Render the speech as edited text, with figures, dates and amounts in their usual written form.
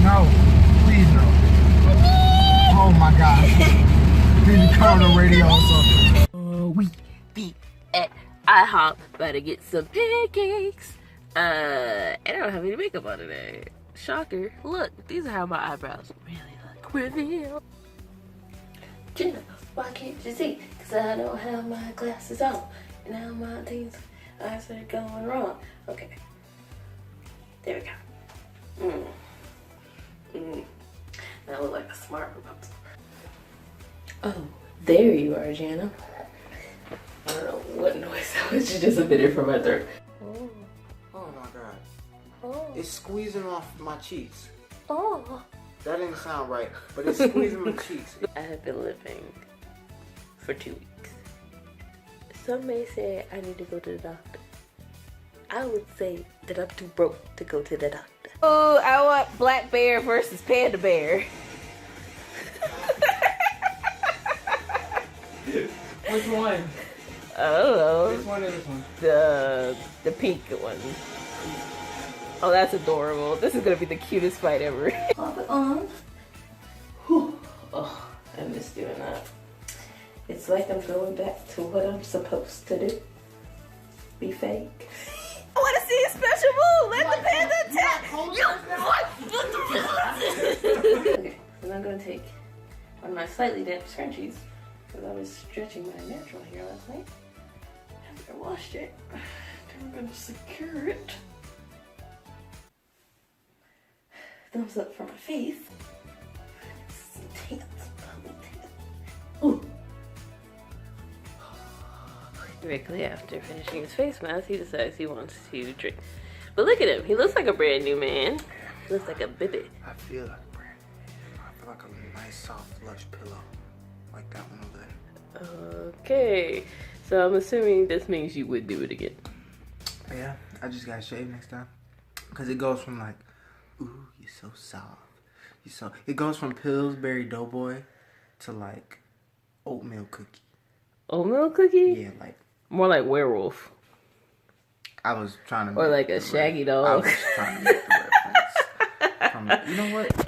No, please no. Oh my gosh. Need to cut on the radio or something. We be at IHOP about to get some pancakes. And I don't have any makeup on today. Shocker. Look, these are how my eyebrows really look. Reveal. Jenna, why can't you see? Because I don't have my glasses on. And now my things are going wrong. Okay. There we go. Now I look like a smart remote. Oh, there you are, Jana. I don't know what noise that was. Just a minute from my throat. Oh my god. Oh. It's squeezing off my cheeks. Oh. That didn't sound right, but it's squeezing my cheeks. I have been living for 2 weeks. Some may say I need to go to the doctor. I would say that I'm too broke to go to the doctor. Oh, I want black bear versus panda bear. Which one? I don't know. Which one is this one? The pink one. Oh, that's adorable. This is gonna be the cutest fight ever. Pop it on. Whew. Oh, I miss doing that. It's like I'm going back to what I'm supposed to do. Be fake. I want to see a special move. Let the panda attack. Okay, so I'm gonna take one of my slightly damp scrunchies because I was stretching my natural hair last night. After I washed it, I'm gonna secure it. Thumbs up for my face. Ooh. Directly after finishing his face mask, he decides he wants to drink. But look at him. He looks like a brand new man. He looks like a baby. I feel like a brand new. I feel like a nice, soft, lush pillow. Like that one over there. Okay. So I'm assuming this means you would do it again. Yeah, I just gotta shave next time. Because it goes from like, ooh, you're so soft. It goes from Pillsbury Doughboy to like oatmeal cookie. Oatmeal cookie? Yeah, like. More like werewolf. I was trying to or like a shaggy dog. I was trying to make the reference. You know what?